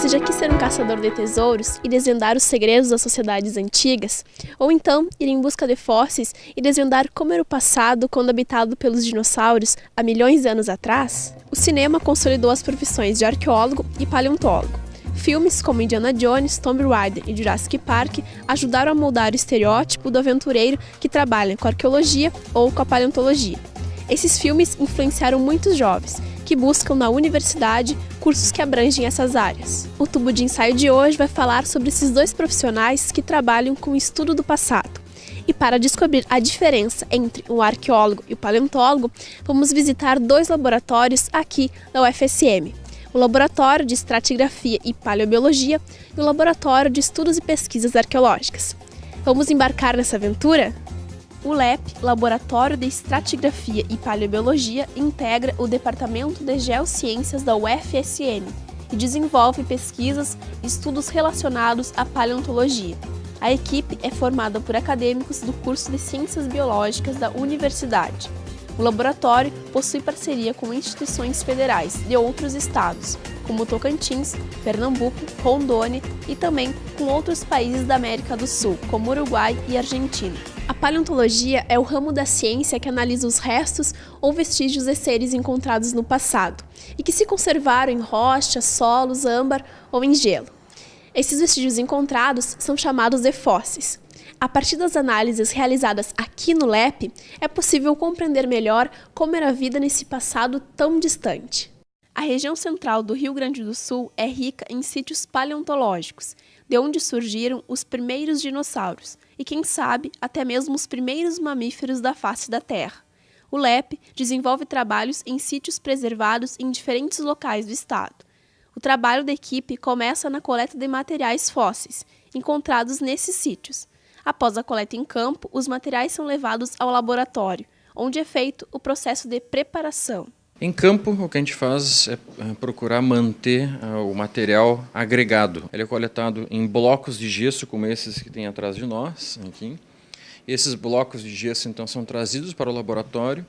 Você já quis ser um caçador de tesouros e desvendar os segredos das sociedades antigas? Ou então ir em busca de fósseis e desvendar como era o passado quando habitado pelos dinossauros há milhões de anos atrás? O cinema consolidou as profissões de arqueólogo e paleontólogo. Filmes como Indiana Jones, Tomb Raider e Jurassic Park ajudaram a moldar o estereótipo do aventureiro que trabalha com arqueologia ou com a paleontologia. Esses filmes influenciaram muitos jovens, que buscam na universidade cursos que abrangem essas áreas. O tubo de ensaio de hoje vai falar sobre esses dois profissionais que trabalham com o estudo do passado. E para descobrir a diferença entre o arqueólogo e o paleontólogo, vamos visitar dois laboratórios aqui da UFSM. O Laboratório de Estratigrafia e Paleobiologia e o Laboratório de Estudos e Pesquisas Arqueológicas. Vamos embarcar nessa aventura? O LEP, Laboratório de Estratigrafia e Paleobiologia, integra o Departamento de Geociências da UFSM e desenvolve pesquisas e estudos relacionados à paleontologia. A equipe é formada por acadêmicos do curso de Ciências Biológicas da universidade. O laboratório possui parceria com instituições federais de outros estados, como Tocantins, Pernambuco, Rondônia e também com outros países da América do Sul, como Uruguai e Argentina. A paleontologia é o ramo da ciência que analisa os restos ou vestígios de seres encontrados no passado e que se conservaram em rochas, solos, âmbar ou em gelo. Esses vestígios encontrados são chamados de fósseis. A partir das análises realizadas aqui no LEP, é possível compreender melhor como era a vida nesse passado tão distante. A região central do Rio Grande do Sul é rica em sítios paleontológicos, de onde surgiram os primeiros dinossauros e, quem sabe, até mesmo os primeiros mamíferos da face da Terra. O LEP desenvolve trabalhos em sítios preservados em diferentes locais do estado. O trabalho da equipe começa na coleta de materiais fósseis, encontrados nesses sítios. Após a coleta em campo, os materiais são levados ao laboratório, onde é feito o processo de preparação. Em campo, o que a gente faz é procurar manter o material agregado. Ele é coletado em blocos de gesso, como esses que tem atrás de nós. Aqui. Esses blocos de gesso, então, são trazidos para o laboratório.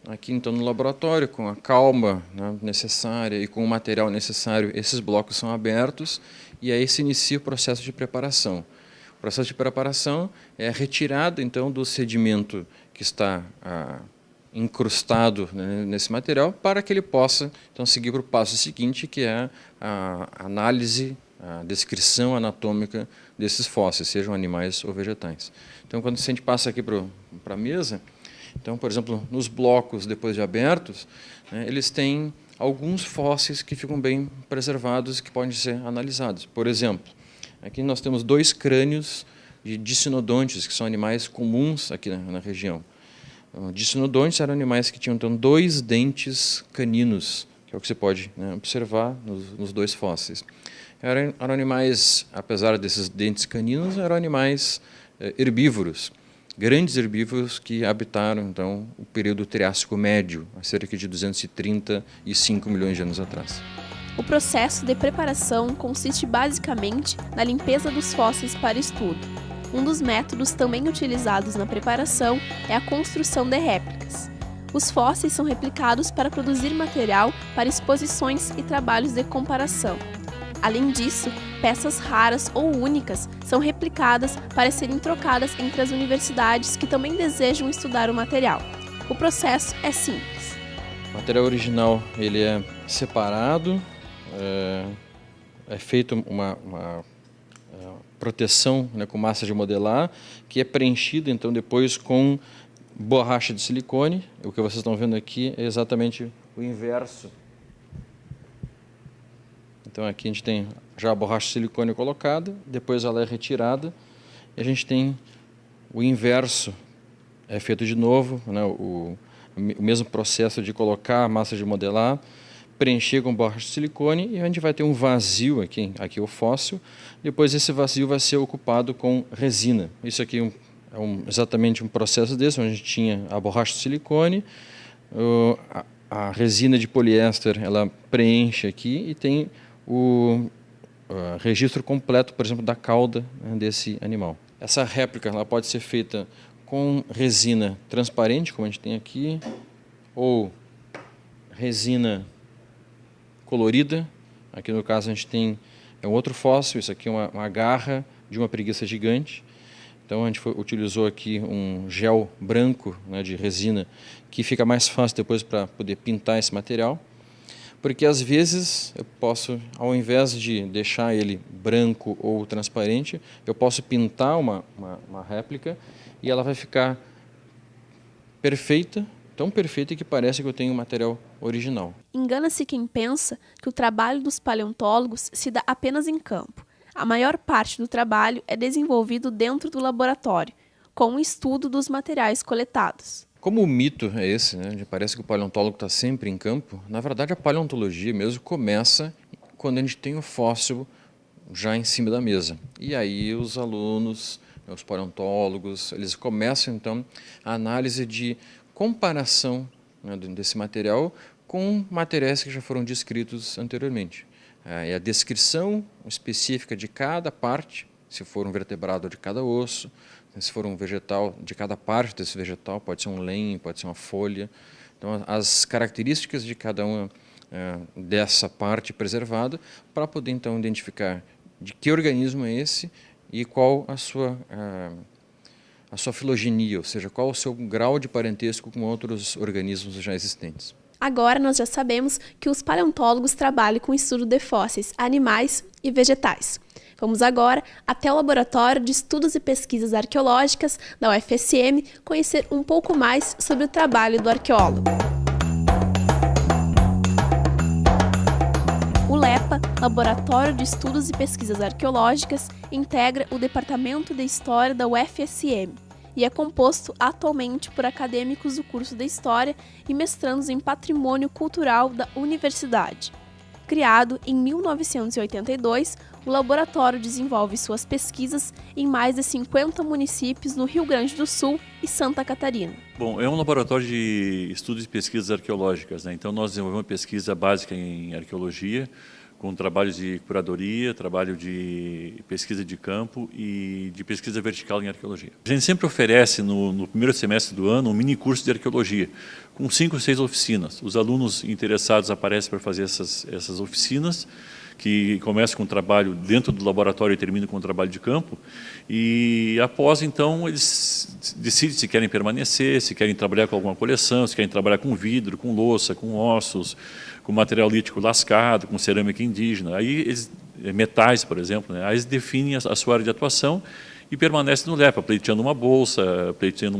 Aqui, então, no laboratório, com a calma, né, necessária e com o material necessário, esses blocos são abertos e aí se inicia o processo de preparação. O processo de preparação é a retirada, então, do sedimento que está incrustado, né, nesse material, para que ele possa então seguir para o passo seguinte, que é a análise, a descrição anatômica desses fósseis, sejam animais ou vegetais. Então, quando a gente passa aqui para a mesa, então, por exemplo, nos blocos depois de abertos, né, eles têm alguns fósseis que ficam bem preservados e que podem ser analisados. Por exemplo, aqui nós temos dois crânios de dicinodontes, que são animais comuns aqui na região. Dicinodontes eram animais que tinham então dois dentes caninos, que é o que você pode, né, observar nos dois fósseis. Eram animais, apesar desses dentes caninos, eram animais herbívoros, grandes herbívoros que habitaram então o período Triássico Médio, há cerca de 235 milhões de anos atrás. O processo de preparação consiste basicamente na limpeza dos fósseis para estudo. Um dos métodos também utilizados na preparação é a construção de réplicas. Os fósseis são replicados para produzir material para exposições e trabalhos de comparação. Além disso, peças raras ou únicas são replicadas para serem trocadas entre as universidades que também desejam estudar o material. O processo é simples. O material original ele é separado, é feito uma proteção, né, com massa de modelar, que é preenchida então depois com borracha de silicone. O que vocês estão vendo aqui é exatamente o inverso. Então aqui a gente tem já a borracha de silicone colocada, depois ela é retirada e a gente tem o inverso, é feito de novo, né, o mesmo processo de colocar a massa de modelar, preencher com borracha de silicone e a gente vai ter um vazio aqui é o fóssil. Depois esse vazio vai ser ocupado com resina. Isso aqui é exatamente um processo desse, onde a gente tinha a borracha de silicone, a resina de poliéster, ela preenche aqui e tem o registro completo, por exemplo, da cauda, né, desse animal. Essa réplica ela pode ser feita com resina transparente, como a gente tem aqui, ou resina colorida. Aqui no caso a gente tem É um outro fóssil, isso aqui é uma garra de uma preguiça gigante. Então a gente utilizou aqui um gel branco, né, de resina, que fica mais fácil depois para poder pintar esse material. Porque às vezes eu posso, ao invés de deixar ele branco ou transparente, eu posso pintar uma réplica e ela vai ficar perfeita, tão perfeita que parece que eu tenho um material original. Engana-se quem pensa que o trabalho dos paleontólogos se dá apenas em campo. A maior parte do trabalho é desenvolvido dentro do laboratório, com o estudo dos materiais coletados. Como o mito é esse, né, parece que o paleontólogo está sempre em campo, na verdade a paleontologia mesmo começa quando a gente tem o fóssil já em cima da mesa. E aí os alunos, os paleontólogos, eles começam então a análise de comparação, né, desse material com materiais que já foram descritos anteriormente. E a descrição específica de cada parte, se for um vertebrado de cada osso, se for um vegetal, de cada parte desse vegetal, pode ser um lenho, pode ser uma folha. Então, as características de cada uma dessa parte preservada, para poder então identificar de que organismo é esse e qual a sua filogenia, ou seja, qual o seu grau de parentesco com outros organismos já existentes. Agora nós já sabemos que os paleontólogos trabalham com o estudo de fósseis, animais e vegetais. Vamos agora até o Laboratório de Estudos e Pesquisas Arqueológicas da UFSM conhecer um pouco mais sobre o trabalho do arqueólogo. O LEPA, Laboratório de Estudos e Pesquisas Arqueológicas, integra o Departamento de História da UFSM e é composto atualmente por acadêmicos do curso de História e mestrandos em Patrimônio Cultural da Universidade. Criado em 1982, o laboratório desenvolve suas pesquisas em mais de 50 municípios no Rio Grande do Sul e Santa Catarina. Bom, é um laboratório de estudos e pesquisas arqueológicas, né? Então nós desenvolvemos uma pesquisa básica em arqueologia, com trabalhos de curadoria, trabalho de pesquisa de campo e de pesquisa vertical em arqueologia. A gente sempre oferece no primeiro semestre do ano um mini curso de arqueologia, com 5 ou 6 oficinas. Os alunos interessados aparecem para fazer essas oficinas, que começam com o trabalho dentro do laboratório e terminam com o trabalho de campo. E após, então, eles decidem se querem permanecer, se querem trabalhar com alguma coleção, se querem trabalhar com vidro, com louça, com ossos, com material lítico lascado, com cerâmica indígena. Aí eles, metais, por exemplo, né? Aí eles definem a sua área de atuação e permanecem no LEPA, pleiteando uma bolsa, pleiteando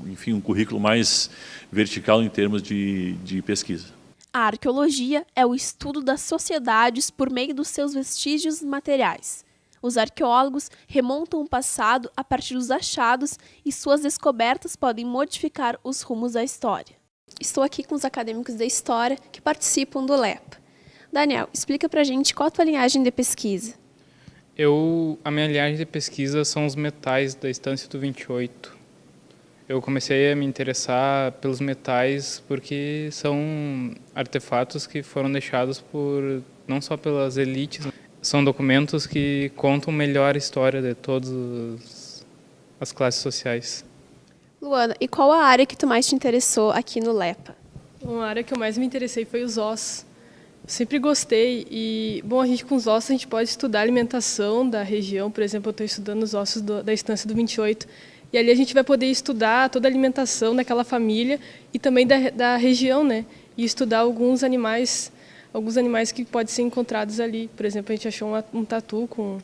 enfim, um currículo mais vertical em termos de pesquisa. A arqueologia é o estudo das sociedades por meio dos seus vestígios materiais. Os arqueólogos remontam o passado a partir dos achados e suas descobertas podem modificar os rumos da história. Estou aqui com os acadêmicos da história que participam do LEPA. Daniel, explica pra gente qual a tua linhagem de pesquisa. A minha linhagem de pesquisa são os metais da Estância do 28. Eu comecei a me interessar pelos metais porque são artefatos que foram deixados não só pelas elites, são documentos que contam melhor a história de todas as classes sociais. Luana, e qual a área que tu mais te interessou aqui no LEPA? Uma área que eu mais me interessei foi os ossos. Eu sempre gostei e, bom, a gente com os ossos a gente pode estudar a alimentação da região. Por exemplo, eu estou estudando os ossos da Estância do 28 e ali a gente vai poder estudar toda a alimentação daquela família e também da região, né? E estudar alguns animais que podem ser encontrados ali. Por exemplo, a gente achou um tatu com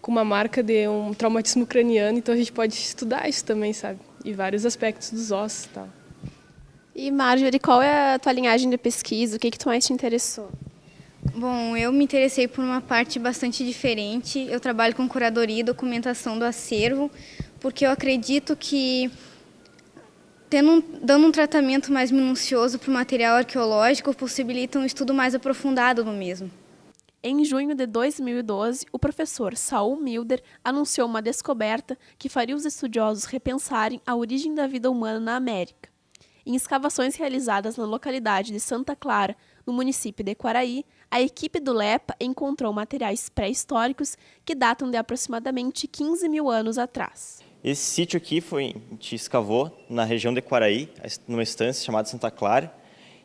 uma marca de um traumatismo craniano, então a gente pode estudar isso também, sabe? E vários aspectos dos ossos e tal. E Marjorie, qual é a tua linhagem de pesquisa? O que tu mais te interessou? Bom, eu me interessei por uma parte bastante diferente. Eu trabalho com curadoria e documentação do acervo, porque eu acredito que dando um tratamento mais minucioso para o material arqueológico possibilita um estudo mais aprofundado no mesmo. Em junho de 2012, o professor Saul Milder anunciou uma descoberta que faria os estudiosos repensarem a origem da vida humana na América. Em escavações realizadas na localidade de Santa Clara, no município de Quaraí, a equipe do LEPA encontrou materiais pré-históricos que datam de aproximadamente 15 mil anos atrás. Esse sítio aqui a gente escavou na região de Quaraí, numa estância chamada Santa Clara,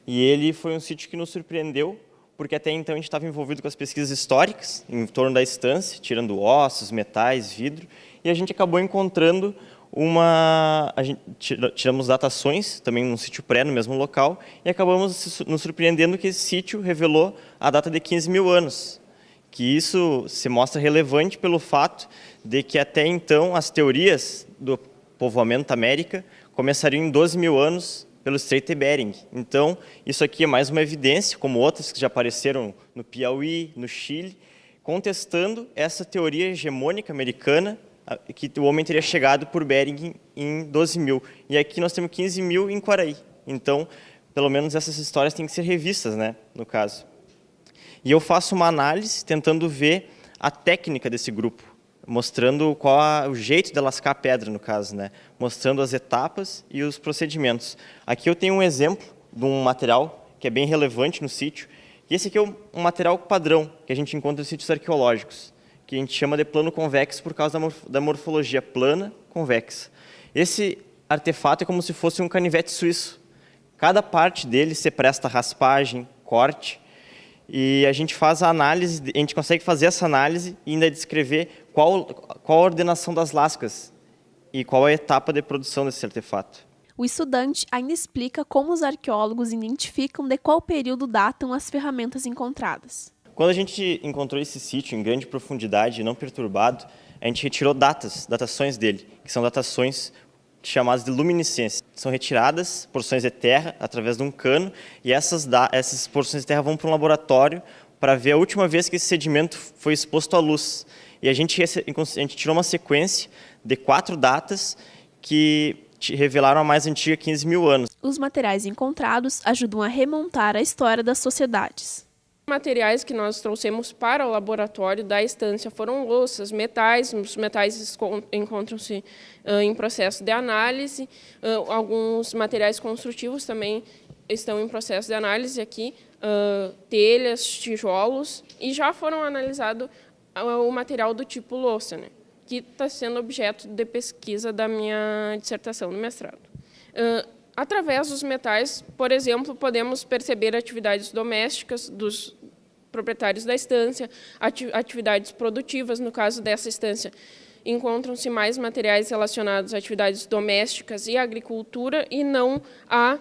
e ele foi um sítio que nos surpreendeu porque até então a gente estava envolvido com as pesquisas históricas em torno da estância, tirando ossos, metais, vidro, e a gente acabou encontrando tiramos datações, também num sítio pré, no mesmo local, e acabamos nos surpreendendo que esse sítio revelou a data de 15 mil anos, que isso se mostra relevante pelo fato de que até então as teorias do povoamento da América começariam em 12 mil anos pelo Estreito de Bering. Então, isso aqui é mais uma evidência, como outras que já apareceram no Piauí, no Chile, contestando essa teoria hegemônica americana que o homem teria chegado por Bering em 12 mil. E aqui nós temos 15 mil em Quaraí. Então, pelo menos essas histórias têm que ser revistas, né, no caso. E eu faço uma análise tentando ver a técnica desse grupo, mostrando qual o jeito de lascar a pedra, no caso, né, mostrando as etapas e os procedimentos. Aqui eu tenho um exemplo de um material que é bem relevante no sítio. E esse aqui é um material padrão que a gente encontra em sítios arqueológicos, que a gente chama de plano convexo por causa da morfologia plana convexa. Esse artefato é como se fosse um canivete suíço. Cada parte dele se presta a raspagem, corte, e a gente faz a análise, a gente consegue fazer essa análise e ainda descrever qual a ordenação das lascas e qual a etapa de produção desse artefato. O estudante ainda explica como os arqueólogos identificam de qual período datam as ferramentas encontradas. Quando a gente encontrou esse sítio em grande profundidade e não perturbado, a gente retirou datações dele, que são datações chamadas de luminescência. São retiradas porções de terra através de um cano e essas porções de terra vão para um laboratório para ver a última vez que esse sedimento foi exposto à luz. E a gente tirou uma sequência de 4 datas que revelaram a mais antiga 15 mil anos. Os materiais encontrados ajudam a remontar a história das sociedades. Materiais que nós trouxemos para o laboratório da estância foram louças, metais. Os metais encontram-se em processo de análise. Alguns materiais construtivos também estão em processo de análise aqui, telhas, tijolos, e já foram analisados o material do tipo louça, né, que está sendo objeto de pesquisa da minha dissertação no mestrado. Através dos metais, por exemplo, podemos perceber atividades domésticas dos proprietários da estância, atividades produtivas. No caso dessa estância, encontram-se mais materiais relacionados a atividades domésticas e agricultura e não a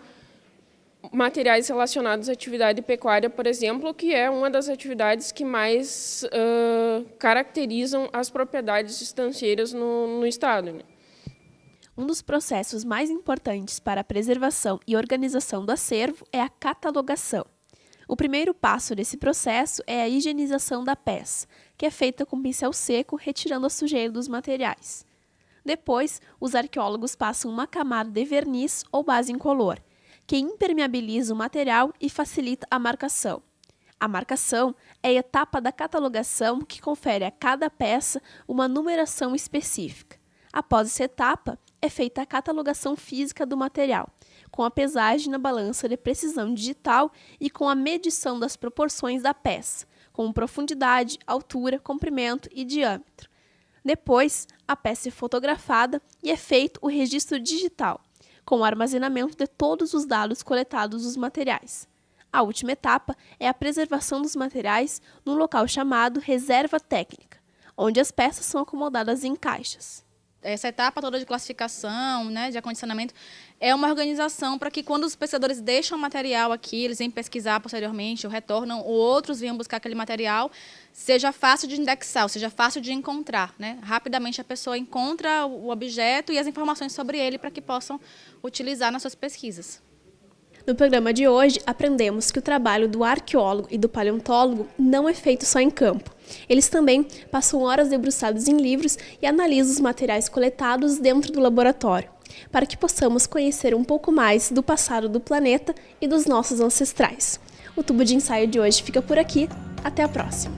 materiais relacionados à atividade pecuária, por exemplo, que é uma das atividades que mais caracterizam as propriedades estancieiras no estado, né? Um dos processos mais importantes para a preservação e organização do acervo é a catalogação. O primeiro passo desse processo é a higienização da peça, que é feita com pincel seco, retirando a sujeira dos materiais. Depois, os arqueólogos passam uma camada de verniz ou base incolor, que impermeabiliza o material e facilita a marcação. A marcação é a etapa da catalogação que confere a cada peça uma numeração específica. Após essa etapa, é feita a catalogação física do material, com a pesagem na balança de precisão digital e com a medição das proporções da peça, como profundidade, altura, comprimento e diâmetro. Depois, a peça é fotografada e é feito o registro digital, com o armazenamento de todos os dados coletados dos materiais. A última etapa é a preservação dos materiais num local chamado reserva técnica, onde as peças são acomodadas em caixas. Essa etapa toda de classificação, né, de acondicionamento, é uma organização para que quando os pesquisadores deixam o material aqui, eles vêm pesquisar posteriormente, ou retornam, ou outros venham buscar aquele material, seja fácil de indexar, ou seja fácil de encontrar, né? Rapidamente a pessoa encontra o objeto e as informações sobre ele para que possam utilizar nas suas pesquisas. No programa de hoje, aprendemos que o trabalho do arqueólogo e do paleontólogo não é feito só em campo. Eles também passam horas debruçados em livros e analisam os materiais coletados dentro do laboratório, para que possamos conhecer um pouco mais do passado do planeta e dos nossos ancestrais. O Tubo de Ensaio de hoje fica por aqui. Até a próxima!